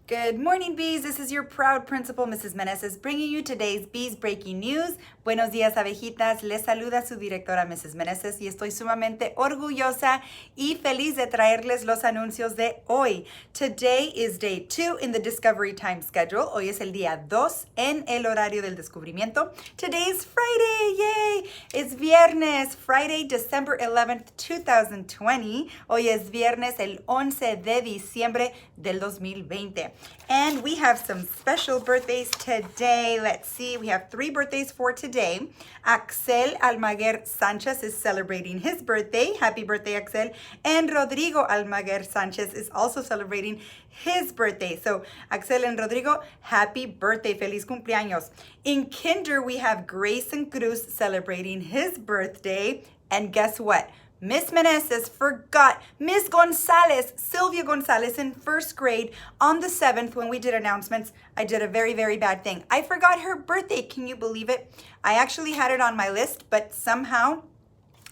Good morning, Bees. This is your proud principal, Mrs. Meneses, bringing you today's Bees Breaking News. Buenos días, abejitas. Les saluda su directora, Mrs. Meneses, y estoy sumamente orgullosa y feliz de traerles los anuncios de hoy. Today is day 2 in the Discovery Time schedule. Hoy es el día 2 en el horario del descubrimiento. Today is Friday. Yay! It's viernes, Friday, December 11th, 2020. Hoy es viernes, el 11 de diciembre del 2020. And we have some special birthdays today. Let's see, we have 3 birthdays for today. Axel Almaguer Sanchez is celebrating his birthday. Happy birthday, Axel. And Rodrigo Almaguer Sanchez is also celebrating his birthday. So, Axel and Rodrigo, happy birthday. Feliz cumpleaños. In kinder, we have Grayson Cruz celebrating his birthday. And guess what? Miss Meneses forgot Miss Gonzalez, Sylvia Gonzalez in first grade on the 7th when we did announcements. I did a very, very bad thing. I forgot her birthday. Can you believe it? I actually had it on my list, but somehow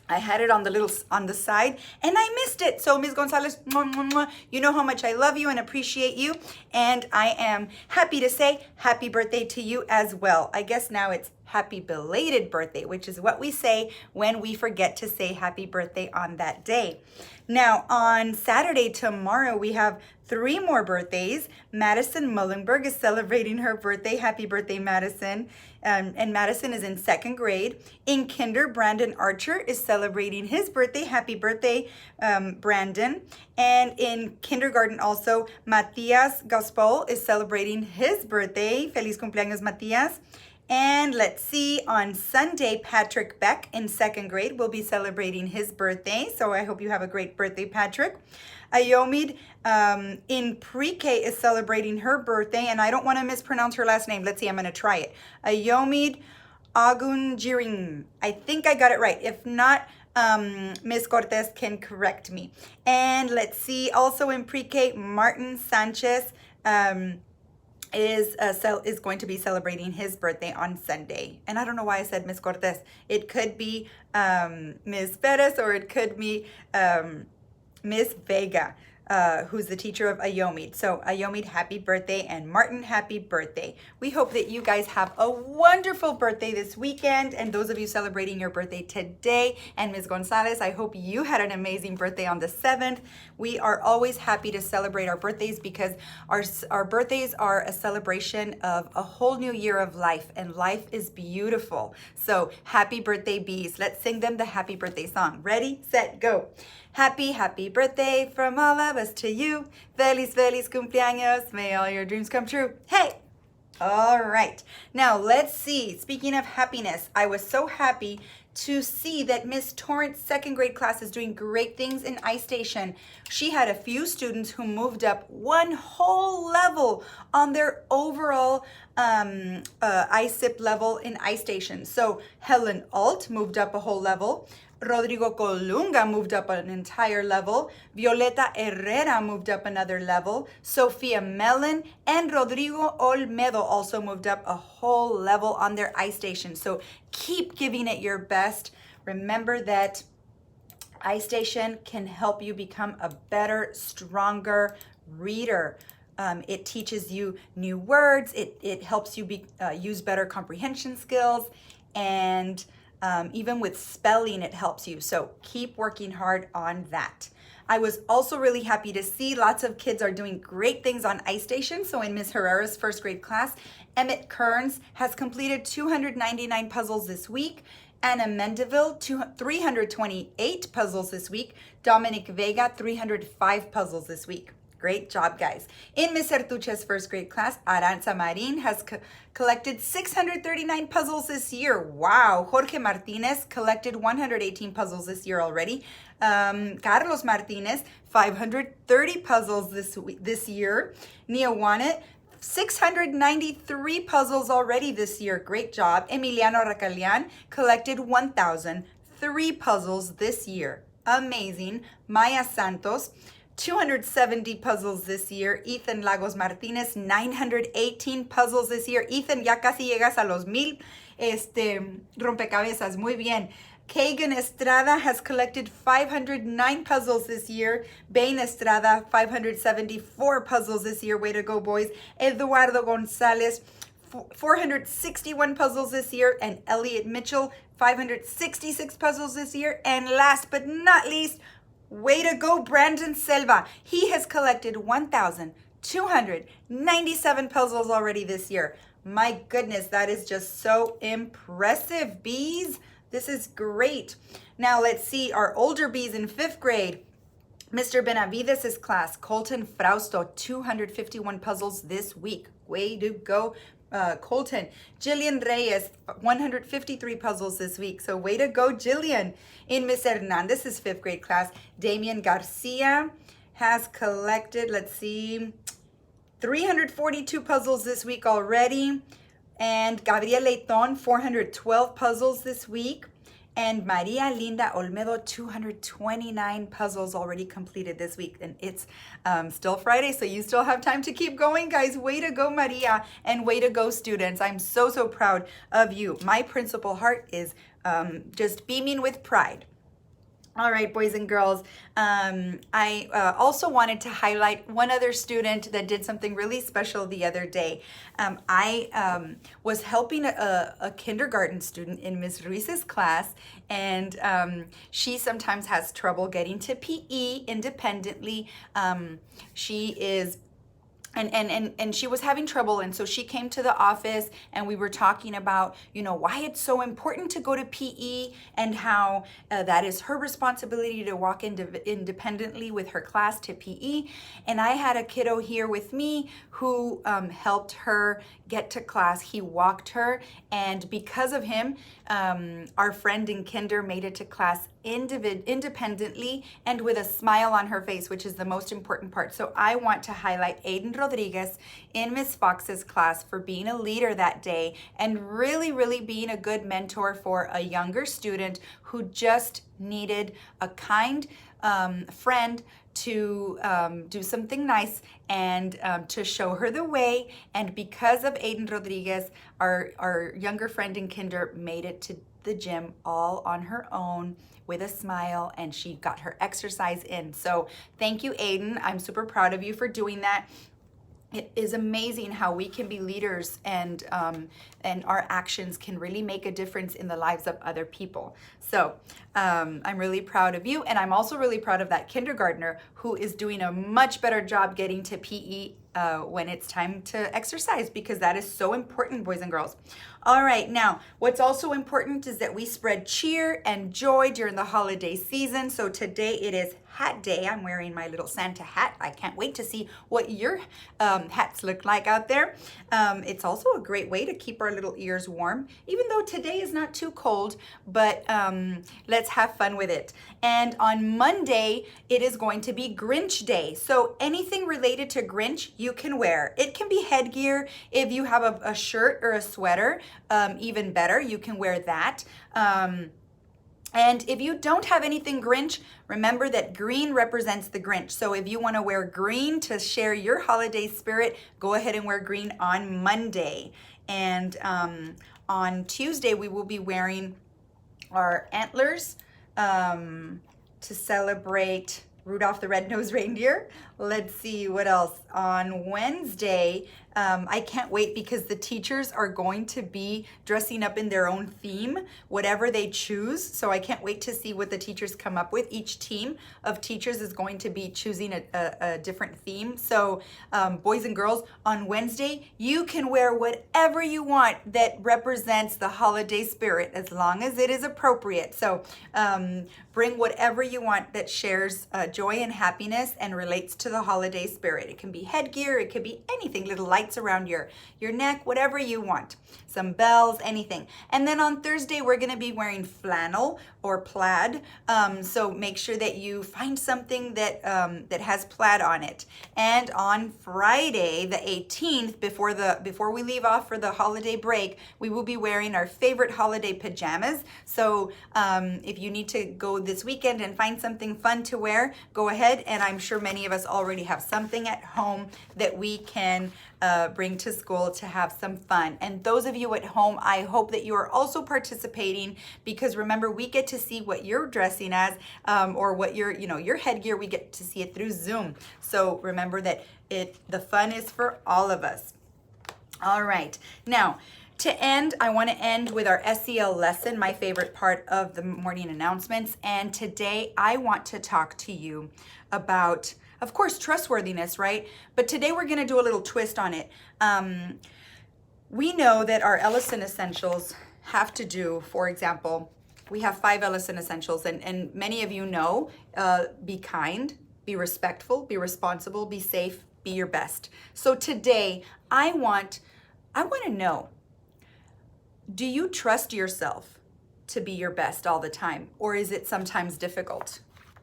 I had it on the side and I missed it. So Ms. Gonzalez, you know how much I love you and appreciate you. And I am happy to say happy birthday to you as well. I guess now it's happy belated birthday, which is what we say when we forget to say happy birthday on that day. Now, on Saturday, tomorrow, we have 3 more birthdays. Madison Mullenberg is celebrating her birthday. Happy birthday, Madison. And Madison is in 2nd grade. In kinder, Brandon Archer is celebrating his birthday. Happy birthday, Brandon. And in kindergarten also, Matias Gaspol is celebrating his birthday. Feliz cumpleaños, Matias. And let's see, on Sunday, Patrick Beck in 2nd grade will be celebrating his birthday. So I hope you have a great birthday, Patrick. Ayomid in pre-K is celebrating her birthday, and I don't want to mispronounce her last name. Let's see, I'm going to try it. Ayomid Agunjiring. I think I got it right. If not, Ms. Cortez can correct me. And let's see, also in pre-K, Martin Sanchez is going to be celebrating his birthday on Sunday. And I don't know why I said Miss Cortez. It could be Ms. Perez, or it could be Miss Vega, who's the teacher of Ayomid. So Ayomid, happy birthday, and Martin, happy birthday. We hope that you guys have a wonderful birthday this weekend, and those of you celebrating your birthday today, and Ms. Gonzalez, I hope you had an amazing birthday on the 7th. We are always happy to celebrate our birthdays because our birthdays are a celebration of a whole new year of life, and life is beautiful. So happy birthday, Bees. Let's sing them the happy birthday song. Ready, set, go. Happy, happy birthday from all of us to you. Feliz, feliz cumpleaños. May all your dreams come true. Hey! All right. Now, let's see. Speaking of happiness, I was so happy to see that Miss Torrance 2nd grade class is doing great things in iStation. She had a few students who moved up 1 whole level on their overall ISIP level in iStation. So Helen Alt moved up a whole level. Rodrigo Colunga moved up an entire level. Violeta Herrera moved up another level. Sofia Mellon and Rodrigo Olmedo also moved up a whole level on their iStation. So keep giving it your best. Remember that iStation can help you become a better, stronger reader. It teaches you new words. It helps you use better comprehension skills, and even with spelling, it helps you. So keep working hard on that. I was also really happy to see lots of kids are doing great things on iStation. So in Ms. Herrera's 1st grade class, Emmett Kearns has completed 299 puzzles this week. Anna Mendeville, 328 puzzles this week. Dominic Vega, 305 puzzles this week. Great job, guys. In Ms. Sertuche's 1st grade class, Aranza Marin has collected 639 puzzles this year. Wow. Jorge Martinez collected 118 puzzles this year already. Carlos Martinez, 530 puzzles this year. Nia Wanet, 693 puzzles already this year. Great job. Emiliano Racalian collected 1,003 puzzles this year. Amazing. Maya Santos, 270 puzzles this year. Ethan Lagos Martinez, 918 puzzles this year. Ethan, ya casi llegas a los 1000 rompecabezas. Muy bien. Kagan Estrada has collected 509 puzzles this year. Bain Estrada, 574 puzzles this year. Way to go, boys. Eduardo Gonzalez, 461 puzzles this year. And Elliot Mitchell, 566 puzzles this year. And last but not least, way to go, Brandon Silva. He has collected 1,297 puzzles already this year. My goodness, that is just so impressive, bees. This is great. Now let's see our older bees in 5th grade. Mr. Benavides' class, Colton Frausto, 251 puzzles this week. Way to go, Colton. Jillian Reyes, 153 puzzles this week. So way to go, Jillian. In Miss Hernandez's 5th grade class, Damian Garcia has collected, let's see, 342 puzzles this week already. And Gabriel Leighton, 412 puzzles this week. And Maria Linda Olmedo, 229 puzzles already completed this week. And it's still Friday, so you still have time to keep going, guys. Way to go, Maria, and way to go, students. I'm so, so proud of you. My principal heart is just beaming with pride. All right, boys and girls, I also wanted to highlight one other student that did something really special the other day. I was helping a kindergarten student in Ms. Ruiz's class, and she sometimes has trouble getting to PE independently. She is and she was having trouble, and so she came to the office, and we were talking about, you know, why it's so important to go to PE, and how that is her responsibility to walk independently with her class to PE. And I had a kiddo here with me who helped her get to class. He walked her, and because of him, our friend in kinder made it to class independently and with a smile on her face, which is the most important part. So I want to highlight Aiden Rodriguez in Miss Fox's class for being a leader that day and really, really being a good mentor for a younger student who just needed a kind friend to do something nice and to show her the way. And because of Aiden Rodriguez, our younger friend in kinder made it to the gym all on her own with a smile, and she got her exercise in. So thank you, Aiden. I'm super proud of you for doing that. It is amazing how we can be leaders, and our actions can really make a difference in the lives of other people. So I'm really proud of you, and I'm also really proud of that kindergartner who is doing a much better job getting to PE when it's time to exercise, because that is so important, boys and girls. All right, now what's also important is that we spread cheer and joy during the holiday season. So today it is Hat Day. I'm wearing my little Santa hat. I can't wait to see what your hats look like out there. It's also a great way to keep our little ears warm, even though today is not too cold, but let's have fun with it. And on Monday, it is going to be Grinch Day. So anything related to Grinch, you can wear. It can be headgear. If you have a shirt or a sweater, even better, you can wear that. And if you don't have anything Grinch, remember that green represents the Grinch. So if you want to wear green to share your holiday spirit, go ahead and wear green on Monday. And on Tuesday, we will be wearing our antlers to celebrate Rudolph the Red-Nosed Reindeer. Let's see what else. On Wednesday, I can't wait because the teachers are going to be dressing up in their own theme, whatever they choose. So I can't wait to see what the teachers come up with. Each team of teachers is going to be choosing a different theme. So boys and girls, on Wednesday, you can wear whatever you want that represents the holiday spirit, as long as it is appropriate. So bring whatever you want that shares joy and happiness and relates to the holiday spirit. It can be headgear, it could be anything, little lights around your neck, whatever you want. Some bells, anything. And then on Thursday, we're gonna be wearing flannel or plaid. So make sure that you find something that that has plaid on it. And on Friday, the 18th, before we leave off for the holiday break, we will be wearing our favorite holiday pajamas. So if you need to go this weekend and find something fun to wear, go ahead. And I'm sure many of us already have something at home that we can bring to school to have some fun. And those of you at home, I hope that you are also participating, because remember, we get to see what you're dressing as, or what your headgear. We get to see it through Zoom. So remember that the fun is for all of us. All right. Now, to end, I want to end with our SEL lesson, my favorite part of the morning announcements. And today I want to talk to you about, of course, trustworthiness, right? But today we're going to do a little twist on it. We know that our Ellison Essentials have to do, for example, we have 5 Ellison Essentials, and many of you know, be kind, be respectful, be responsible, be safe, be your best. So today I want to know, do you trust yourself to be your best all the time? Or is it sometimes difficult,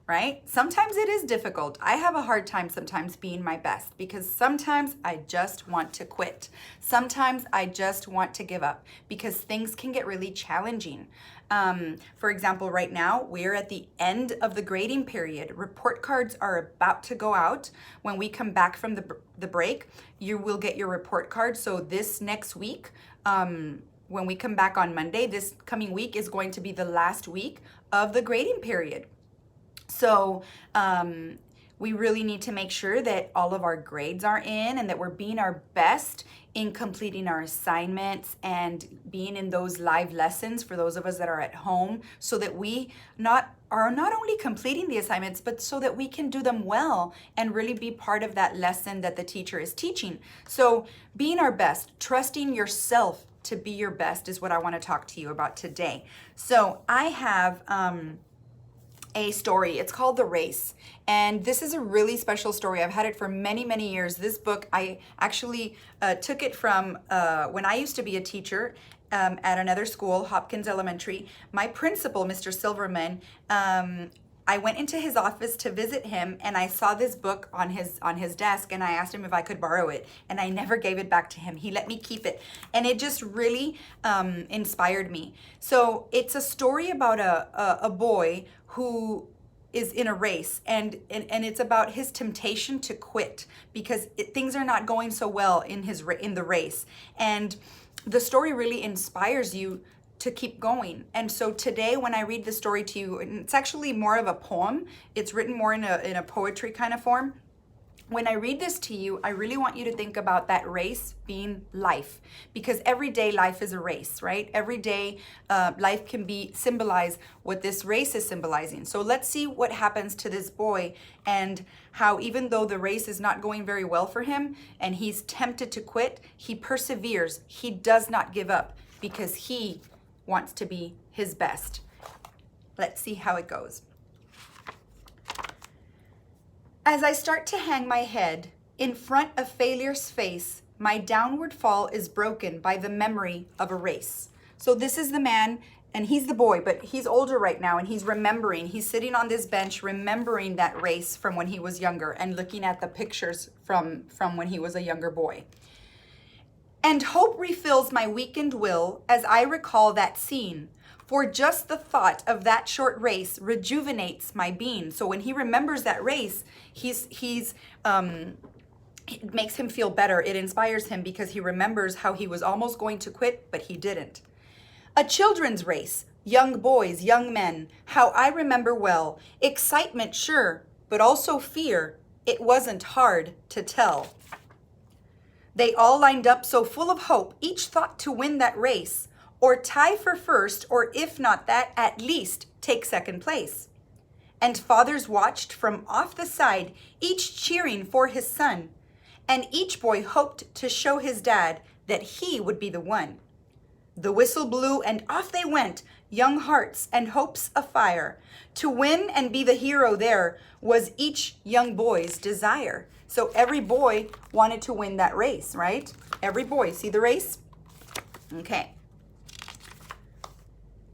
right? Sometimes it is difficult. I have a hard time sometimes being my best because sometimes I just want to quit. Sometimes I just want to give up because things can get really challenging. For example, right now, we're at the end of the grading period. Report cards are about to go out. When we come back from the break, you will get your report card. So this next week, when we come back on Monday, this coming week is going to be the last week of the grading period. So we really need to make sure that all of our grades are in and that we're being our best in completing our assignments and being in those live lessons for those of us that are at home, so that we are not only completing the assignments, but so that we can do them well and really be part of that lesson that the teacher is teaching. So being our best, trusting yourself to be your best is what I want to talk to you about today. So I have a story. It's called The Race. And this is a really special story. I've had it for many, many years. This book, I actually took it from when I used to be a teacher at another school, Hopkins Elementary. My principal, Mr. Silverman, I went into his office to visit him, and I saw this book on his desk, and I asked him if I could borrow it, and I never gave it back to him. He let me keep it, and it just really inspired me. So it's a story about a boy who is in a race, and it's about his temptation to quit because things are not going so well in the race, and the story really inspires you to keep going. And so today when I read the story to you, and it's actually more of a poem, it's written more in a poetry kind of form. When I read this to you, I really want you to think about that race being life, because every day life is a race, right? Every day life can symbolize what this race is symbolizing. So let's see what happens to this boy, and how even though the race is not going very well for him and he's tempted to quit, he perseveres. He does not give up because he wants to be his best. Let's see how it goes. As I start to hang my head in front of failure's face, my downward fall is broken by the memory of a race. So this is the man, and he's the boy, but he's older right now, and he's remembering. He's sitting on this bench remembering that race from when he was younger and looking at the pictures from when he was a younger boy. And hope refills my weakened will as I recall that scene. For just the thought of that short race rejuvenates my being. So when he remembers that race, it makes him feel better. It inspires him because he remembers how he was almost going to quit, but he didn't. A children's race, young boys, young men, how I remember well. Excitement, sure, but also fear. It wasn't hard to tell. They all lined up so full of hope, each thought to win that race, or tie for first, or if not that, at least take second place. And fathers watched from off the side, each cheering for his son, and each boy hoped to show his dad that he would be the one. The whistle blew and off they went, young hearts and hopes afire. To win and be the hero there was each young boy's desire. So every boy wanted to win that race, right? Every boy. See the race? Okay.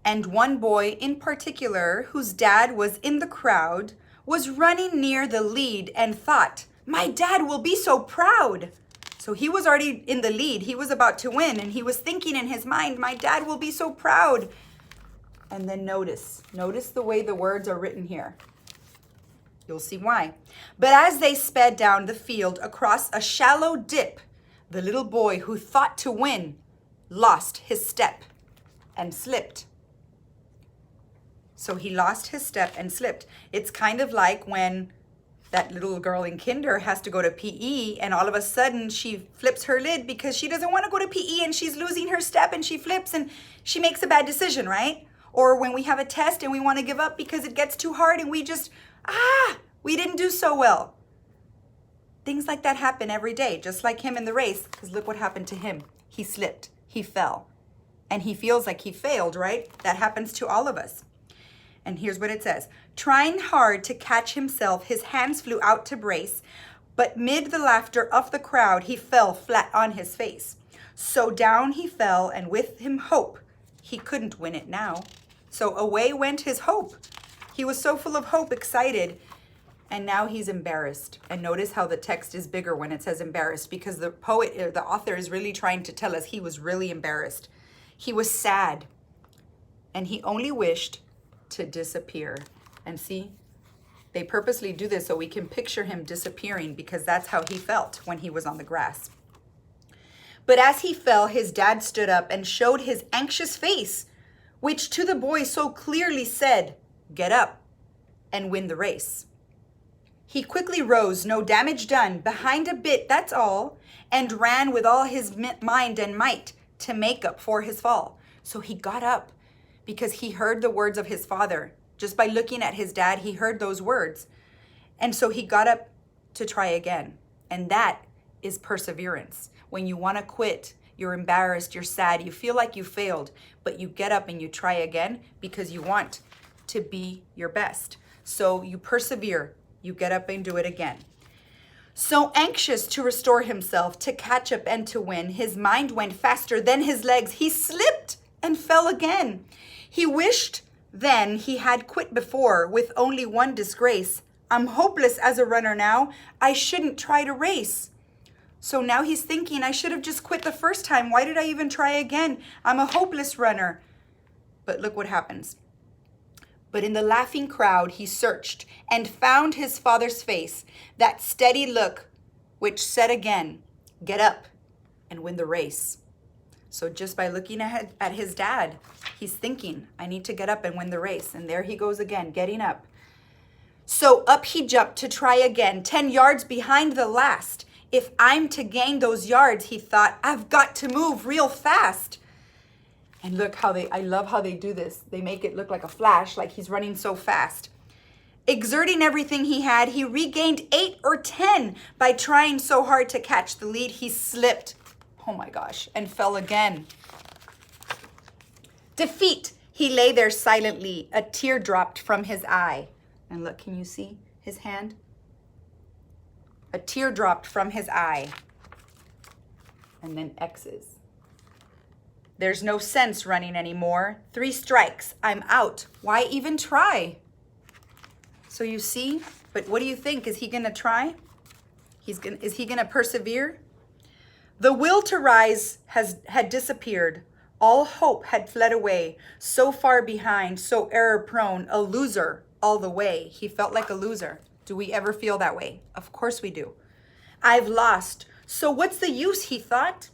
And one boy in particular, whose dad was in the crowd, was running near the lead and thought, my dad will be so proud. So he was already in the lead. He was about to win, and he was thinking in his mind, my dad will be so proud. And then notice the way the words are written here. You'll see why. But as they sped down the field across a shallow dip, the little boy who thought to win lost his step and slipped. So he lost his step and slipped. It's kind of like when that little girl in kinder has to go to PE and all of a sudden she flips her lid because she doesn't want to go to PE and she's losing her step and she flips and she makes a bad decision, right? Or when we have a test and we want to give up because it gets too hard and we just, we didn't do so well. Things like that happen every day, just like him in the race, because look what happened to him. He slipped, he fell, and he feels like he failed, right? That happens to all of us. And here's what it says. Trying hard to catch himself, his hands flew out to brace, but mid the laughter of the crowd, he fell flat on his face. So down he fell, and with him hope. He couldn't win it now. So away went his hope. He was so full of hope, excited, and now he's embarrassed. And notice how the text is bigger when it says embarrassed, because the poet, or the author, is really trying to tell us he was really embarrassed. He was sad, and he only wished to disappear. And see, they purposely do this so we can picture him disappearing, because that's how he felt when he was on the grass. But as he fell, his dad stood up and showed his anxious face, which to the boy so clearly said, "Get up and win the race." He quickly rose, no damage done, behind a bit, that's all, and ran with all his mind and might to make up for his fall. So he got up because he heard the words of his father. Just by looking at his dad, he heard those words. And so he got up to try again. And that is perseverance. When you want to quit, you're embarrassed, you're sad, you feel like you failed, but you get up and you try again because you want to be your best. So you persevere, you get up and do it again. So anxious to restore himself, to catch up and to win, his mind went faster than his legs. He slipped and fell again. He wished then he had quit before with only one disgrace. I'm hopeless as a runner now. I shouldn't try to race. So now he's thinking, I should have just quit the first time. Why did I even try again? I'm a hopeless runner. But look what happens. But in the laughing crowd, he searched and found his father's face, that steady look which said again, get up and win the race. So just by looking at his dad, he's thinking, I need to get up and win the race. And there he goes again, getting up. So up he jumped to try again, 10 yards behind the last. If I'm to gain those yards, he thought, I've got to move real fast. And look how I love how they do this. They make it look like a flash, like he's running so fast. Exerting everything he had, he regained 8 or 10 by trying so hard to catch the lead. He slipped, oh my gosh, and fell again. Defeat, he lay there silently, a tear dropped from his eye. And look, can you see his hand? A tear dropped from his eye. And then X's. There's no sense running anymore. 3 strikes, I'm out. Why even try? So you see, but what do you think? Is he gonna try? Is he gonna persevere? The will to rise had disappeared. All hope had fled away. So far behind, so error prone, a loser all the way. He felt like a loser. Do we ever feel that way? Of course we do. I've lost. So what's the use, he thought?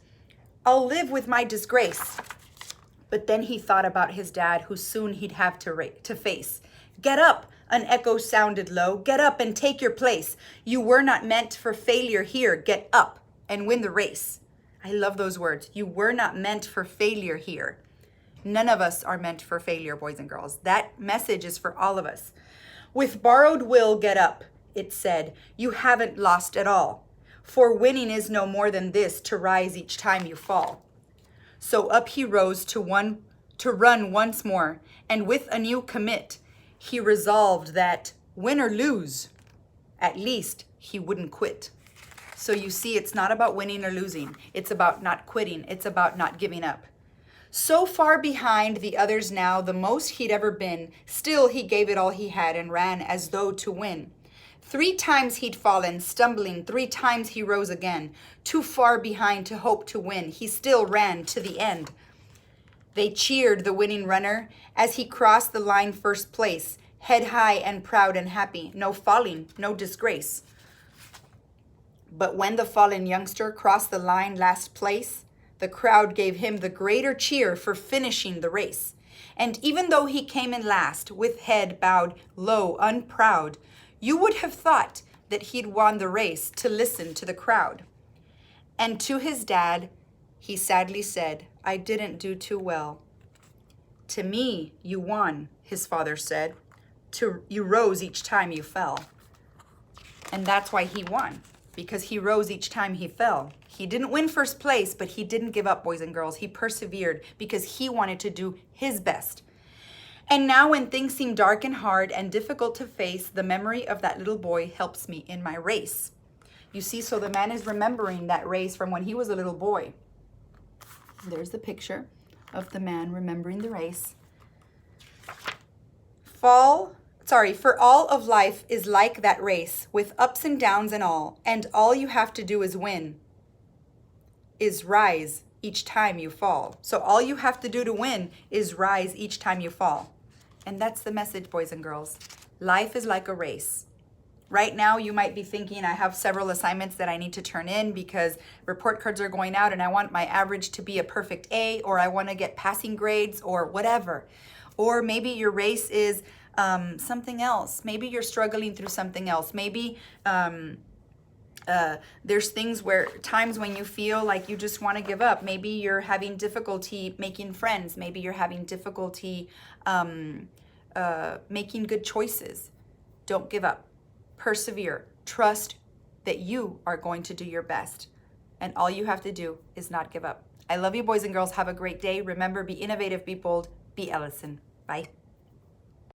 I'll live with my disgrace. But then he thought about his dad, who soon he'd have to face. Get up, an echo sounded low. Get up and take your place. You were not meant for failure here. Get up and win the race. I love those words. You were not meant for failure here. None of us are meant for failure, boys and girls. That message is for all of us. With borrowed will, get up, it said. You haven't lost at all. For winning is no more than this, to rise each time you fall. So up he rose to run once more, and with a new commit, he resolved that, win or lose, at least he wouldn't quit. So you see, it's not about winning or losing. It's about not quitting. It's about not giving up. So far behind the others now, the most he'd ever been, still he gave it all he had and ran as though to win. 3 times he'd fallen, stumbling, 3 times he rose again. Too far behind to hope to win, he still ran to the end. They cheered the winning runner as he crossed the line first place, head high and proud and happy, no falling, no disgrace. But when the fallen youngster crossed the line last place, the crowd gave him the greater cheer for finishing the race. And even though he came in last, with head bowed low, unproud, you would have thought that he'd won the race to listen to the crowd. And to his dad, he sadly said, I didn't do too well. To me, you won, his father said. You rose each time you fell. And that's why he won, because he rose each time he fell. He didn't win first place, but he didn't give up, boys and girls. He persevered because he wanted to do his best. And now when things seem dark and hard and difficult to face, the memory of that little boy helps me in my race. You see, so the man is remembering that race from when he was a little boy. There's the picture of the man remembering the race. For all of life is like that race, with ups and downs and all you have to do is win, is rise each time you fall. So all you have to do to win is rise each time you fall. And that's the message, boys and girls. Life is like a race. Right now, you might be thinking, I have several assignments that I need to turn in because report cards are going out and I want my average to be a perfect A, or I want to get passing grades, or whatever. Or maybe your race is something else. Maybe you're struggling through something else. Maybe there's times when you feel like you just want to give up. Maybe you're having difficulty making friends. Maybe you're having difficulty making good choices. Don't give up. Persevere. Trust that you are going to do your best. And all you have to do is not give up. I love you, boys and girls. Have a great day. Remember, be innovative, be bold, be Ellison. Bye.